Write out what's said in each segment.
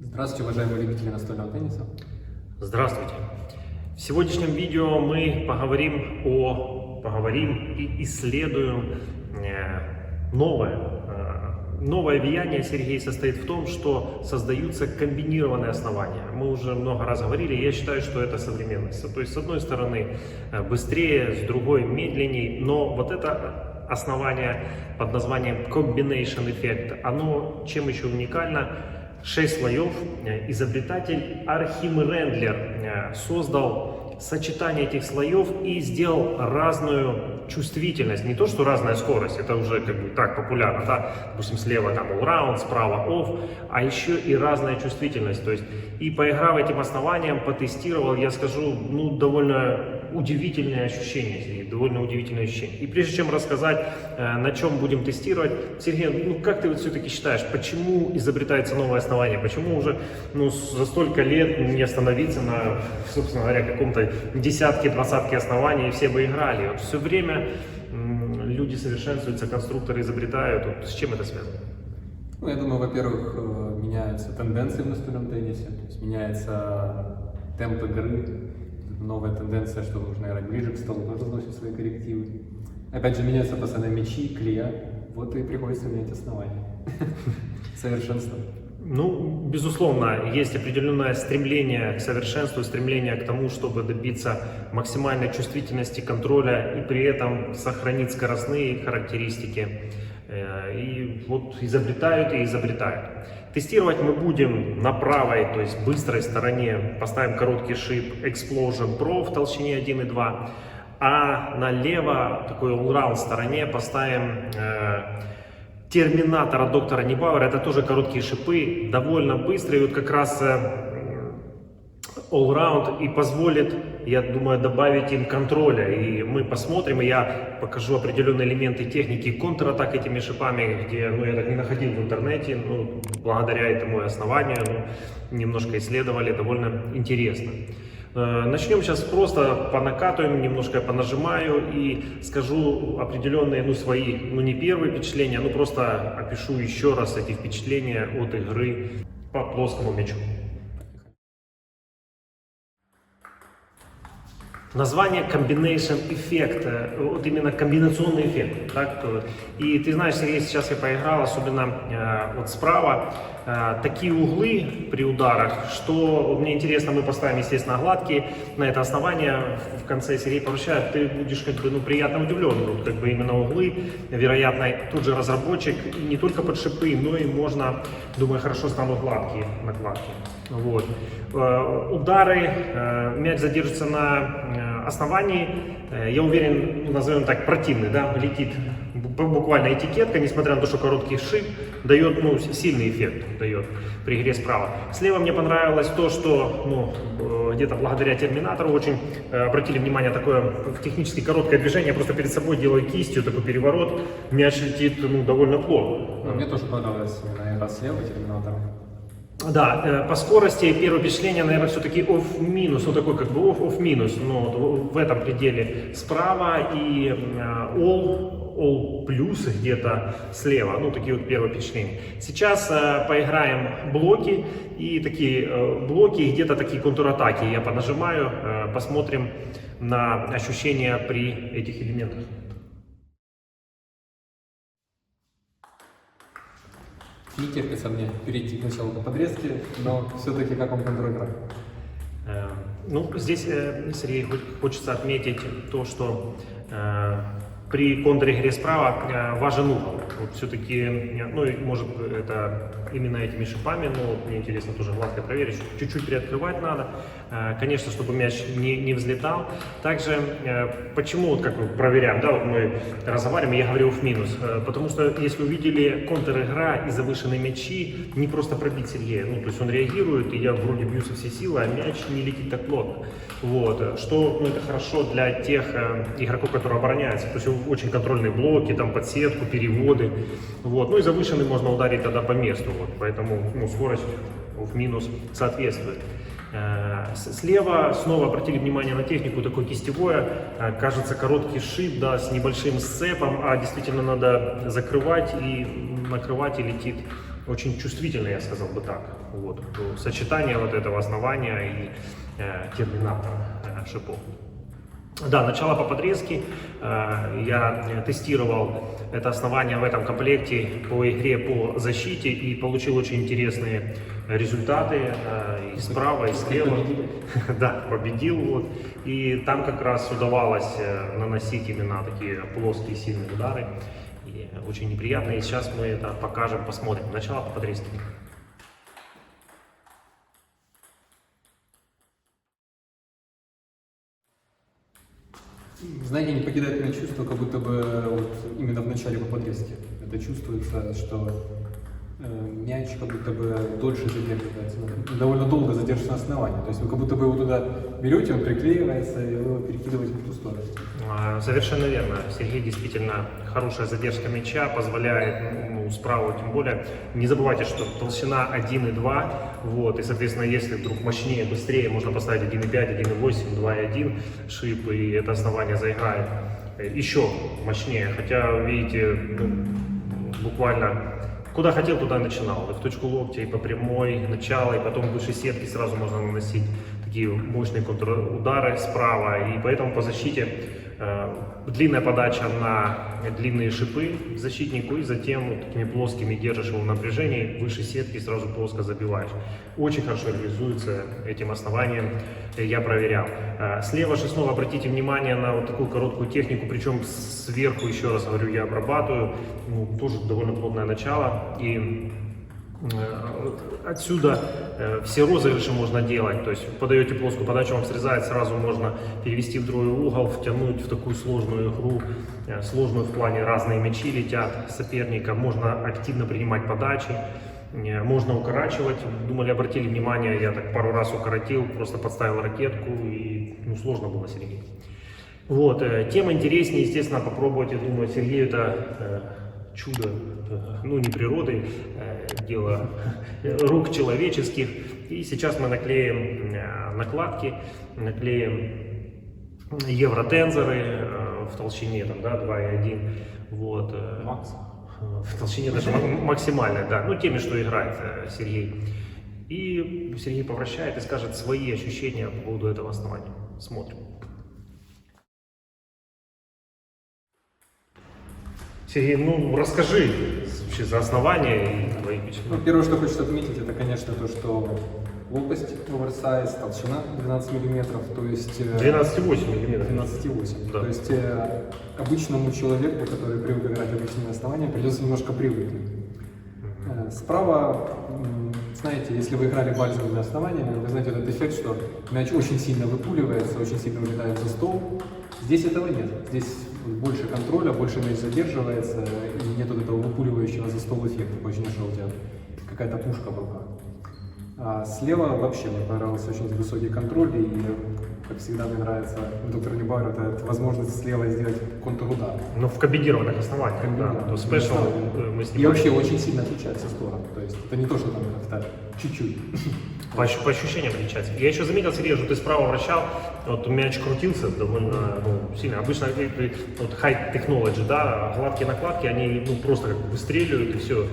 Здравствуйте, уважаемые любители настольного тенниса. Здравствуйте! В сегодняшнем видео мы поговорим и исследуем новое. Новое влияние, Сергей, состоит в том, что создаются комбинированные основания. Мы уже много раз говорили, я считаю, что это современность. То есть, с одной стороны, быстрее, с другой, медленнее, но вот это основание под названием Combination Effect, оно чем еще уникально? 6 слоев. Изобретатель Архим Рендлер создал сочетание этих слоев и сделал разную чувствительность. Не то, что разная скорость, это уже как бы так популярно, да? Допустим, слева там all-round, справа off, а еще и разная чувствительность. То есть, и поиграв этим основанием, потестировал, я скажу, довольно удивительное ощущение, довольно удивительное ощущение. И прежде чем рассказать, на чем будем тестировать, Сергей, как ты вот все-таки считаешь, почему изобретается новое основание, почему уже за столько лет не остановиться на, собственно говоря, каком-то десятке, двадцатке оснований, и все бы играли. Вот все время люди совершенствуются, конструкторы изобретают. Вот с чем это связано? Я думаю, во-первых, меняются тенденции в настольном теннисе, то есть меняется темп игры, новая тенденция, что нужно играть ближе к столу, тоже вносит свои коррективы. Опять же, меняются постоянно мячи, клея, вот и приходится менять основания. Совершенство. Безусловно, есть определенное стремление к совершенству, стремление к тому, чтобы добиться максимальной чувствительности контроля и при этом сохранить скоростные характеристики. И вот изобретают и изобретают. Тестировать мы будем на правой, то есть быстрой стороне, поставим короткий шип Explosion Pro в толщине 1,2, а налево, такой all-round стороне, поставим Терминатора доктора Нибауэра. Это тоже короткие шипы, довольно быстрые, вот как раз all-round и позволит, я думаю, добавить им контроля. И мы посмотрим, и я покажу определенные элементы техники контратак этими шипами, где я так не находил в интернете, благодаря этому основанию, немножко исследовали, довольно интересно. Начнем сейчас просто понакатываем, немножко понажимаю и скажу определенные свои, не первые впечатления, просто опишу еще раз эти впечатления от игры по плоскому мячу. Название Combination Effect, вот именно комбинационный эффект. Так? И ты знаешь, Сергей, сейчас я поиграл, особенно вот справа, такие углы при ударах, что мне интересно, мы поставим, естественно, гладкие на это основание. В конце Сергей поручает, ты будешь приятно удивлен, именно углы, вероятно, тут же разработчик, не только под шипы, но и можно, думаю, хорошо станут гладкие накладки. Вот. Удары, мяч задержится на основании, я уверен, назовем так, противный, да, летит буквально этикетка, несмотря на то, что короткий шип дает, сильный эффект дает при игре справа. Слева мне понравилось то, что, где-то благодаря терминатору очень обратили внимание, такое технически короткое движение, я просто перед собой делаю кистью, такой переворот, мяч летит, довольно плотно. Мне тоже понравилось именно игра слева терминатора. Да, по скорости первое впечатление, наверное, все-таки off-минус, такой off-минус, в этом пределе справа и all плюс где-то слева, такие вот первые впечатления. Сейчас поиграем блоки, и такие блоки, где-то такие контратаки я понажимаю, посмотрим на ощущения при этих элементах. Не терпится мне перейти к началу по подрезке, но все-таки как вам контроль игры? Здесь, Сергей, хочется отметить то, что при контр-игре справа важен угол. Вот все-таки, может это именно этими шипами, но мне интересно тоже гладко проверить, чуть-чуть приоткрывать надо, конечно, чтобы мяч не взлетал. Также, почему, как мы проверяем, да, вот мы разговариваем, я говорю в минус, потому что, если увидели контр-игра и завышенные мячи, не просто пробить Сергея, то есть он реагирует, и я вроде бью со всей силы, а мяч не летит так плотно. Вот, что, это хорошо для тех игроков, которые обороняются, то есть очень контрольные блоки, там подсетку, переводы, вот, и завышенный можно ударить тогда по месту, вот, поэтому, скорость в минус соответствует. Слева снова обратили внимание на технику, такое кистевое, кажется, короткий шип, да, с небольшим сцепом, а действительно надо закрывать и накрывать, и летит очень чувствительный, я сказал бы так. Вот. Сочетание вот этого основания и терминатора шипов. Да, начало по подрезке. Я тестировал это основание в этом комплекте по игре по защите и получил очень интересные результаты и справа, и слева. Да, победил. Вот. И там как раз удавалось наносить именно такие плоские сильные удары. И очень неприятно. И сейчас мы это покажем, посмотрим. Начало по подрезке. Знаете, не покидает меня чувство, как будто бы вот именно в начале по подрезке. Это чувствуется, что мяч как будто бы дольше задерживается, довольно долго задерживается на основании. То есть вы как будто бы его туда берете, он приклеивается, и вы его перекидываете в ту сторону. Совершенно верно. Сергей действительно хорошая задержка мяча, позволяет справа тем более. Не забывайте, что толщина 1,2, вот, и соответственно, если вдруг мощнее, быстрее, можно поставить 1,5, 1,8, 2,1 шип, и это основание заиграет еще мощнее. Хотя, видите, буквально куда хотел, туда начинал. И в точку локтя, и по прямой, начало, и потом выше сетки сразу можно наносить такие мощные контрудары справа. И поэтому по защите длинная подача на длинные шипы защитнику, и затем вот такими плоскими держишь его в напряжении, выше сетки сразу плоско забиваешь. Очень хорошо реализуется этим основанием, я проверял. Слева же снова обратите внимание на вот такую короткую технику, причем сверху, еще раз говорю, я обрабатываю, тоже довольно плотное начало, и отсюда все розыгрыши можно делать, то есть подаете плоскую подачу, вам срезает, сразу можно перевести в другой угол, втянуть в такую сложную игру, сложную в плане разные мячи летят соперника, можно активно принимать подачи, можно укорачивать. Думали, обратили внимание, я так пару раз укоротил, просто подставил ракетку, и сложно было Сергею. Вот, тем интереснее, естественно, попробовать, я думаю, Сергею это чудо, не природы, дело рук человеческих. И сейчас мы наклеим накладки, наклеим евротензоры в толщине 2,1. Вот. Макс. В толщине даже максимальной, да, теми, что играет Сергей. И Сергей повращает и скажет свои ощущения по поводу этого основания. Смотрим. Сергей, расскажи вообще за основание и твои впечатления. Первое, что хочется отметить, это, конечно, то, что лопасть оверсайз, толщина 12 мм, то есть... 12,8 мм. 12,8. Да. То есть обычному человеку, который привык играть обычные основания, придется немножко привыкнуть. Справа, знаете, если вы играли бальзовыми основаниями, вы знаете этот эффект, что мяч очень сильно выпуливается, очень сильно улетает за стол. Здесь этого нет. Здесь больше контроля, больше мяч задерживается, и нет вот этого выпуливающего за стол эффекта. Очень аж у тебя какая-то пушка в руках. А слева вообще мне понравился очень высокий контроль, и, как всегда, мне нравится доктор Небауэр, это возможность слева сделать контрудар. Но в комбинированных основаниях, да. То спешл мы снимаем. И вообще очень сильно отличается сторона. То есть это не то, что там как-то чуть-чуть. По ощущениям отличается. Я еще заметил, Сергей, что ты справа вращал, вот мяч крутился довольно сильно. Обычно вот high technology, да, гладкие накладки, они просто как выстреливают и все.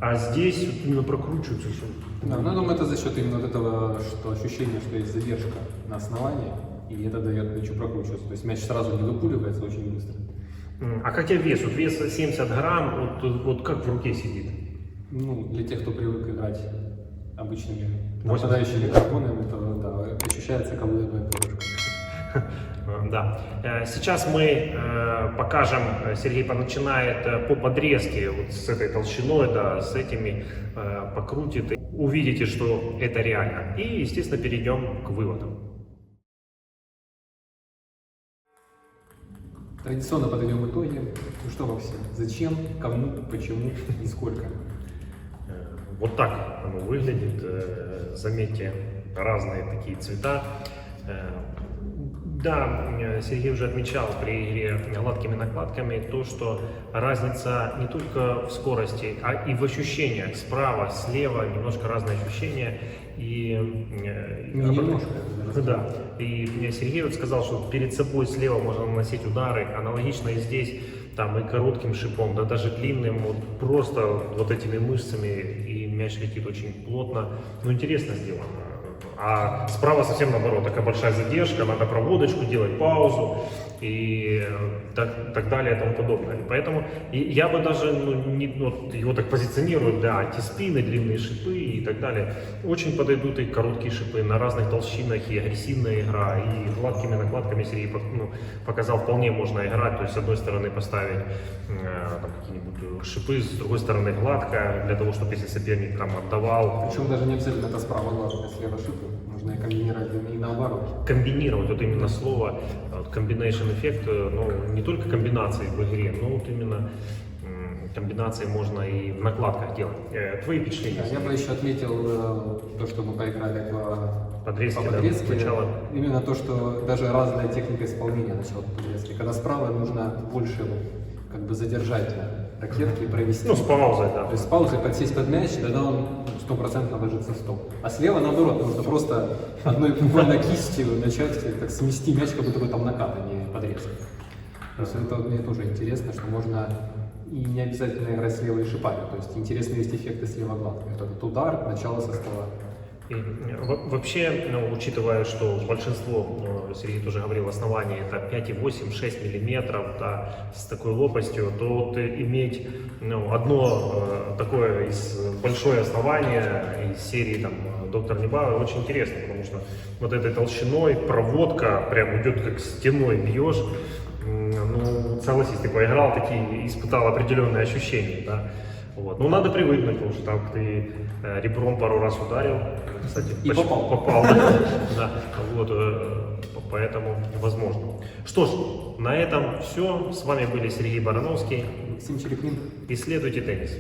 А здесь именно прокручиваются все. Да, я думаю, это за счет именно вот этого, что ощущение, что есть задержка на основании, и это дает мячу прокручиваться. То есть мяч сразу не выпуливается очень быстро. А как тебе вес? Вот вес 70 грамм, вот как в руке сидит? Для тех, кто привык играть обычными нападающими драконами, то да, ощущается, как будто бы это ложка. Да. Сейчас мы покажем, Сергей начинает по подрезке, вот с этой толщиной, да, с этими покрутит. Увидите, что это реально. И, естественно, перейдем к выводам. Традиционно подойдем к итоге. Что во всем? Зачем, кому, почему и сколько? Вот так оно выглядит. Заметьте, разные такие цвета. Да, Сергей уже отмечал при игре гладкими накладками то, что разница не только в скорости, а и в ощущениях. Справа, слева немножко разные ощущения. Да. И Сергей вот сказал, что перед собой слева можно наносить удары. Аналогично и здесь там и коротким шипом, да даже длинным, вот просто вот этими мышцами, и мяч летит очень плотно. Ну, интересно сделано. А справа совсем наоборот, такая большая задержка, надо проводочку делать, паузу и так далее и тому подобное. Поэтому я бы даже его так позиционирую, да, T-спины, длинные шипы и так далее. Очень подойдут и короткие шипы на разных толщинах, и агрессивная игра, и гладкими накладками Сергей показал, вполне можно играть. То есть с одной стороны поставить там какие-нибудь шипы, с другой стороны гладко, для того, чтобы если соперник там отдавал. Причем даже не обязательно это справа гладкая, слева шипы. Можно и комбинировать и наоборот. Комбинировать, вот именно слово, combination эффект, ну, не только комбинации в игре, но вот именно комбинации можно и в накладках делать. Твои впечатления? Я бы еще отметил то, что мы поиграли по Подрезки, подрезке. да, сначала. Именно то, что даже разная техника исполнения начала подрезки. Когда справа нужно больше как бы задержать ракетки и провести. Ну, с паузой, да. То есть с паузой подсесть под мяч, тогда он 100% ложится в стоп. А слева наоборот, нужно просто одной буквально кистью начать так смести мяч, как будто бы там накат, а не подрезка. То есть это мне тоже интересно, что можно и не обязательно играть слева и шипами. То есть интересные есть эффекты слева гладкого. Это этот удар, начало со стола. И вообще, учитывая, что большинство, Сергей тоже говорил, основание это 5,8-6 миллиметров, да, с такой лопастью, то вот иметь одно такое большое основание из серии там, Доктор Небава очень интересно, потому что вот этой толщиной проводка прям идет как стеной бьешь. Ну, согласись, ты поиграл, такие испытал определенные ощущения, да. Вот. Ну, надо привыкнуть, потому что там ты ребром пару раз ударил, кстати, И попал. Да, вот, поэтому возможно. Что ж, на этом все. С вами были Сергей Барановский. Максим Черепнин. Исследуйте теннис.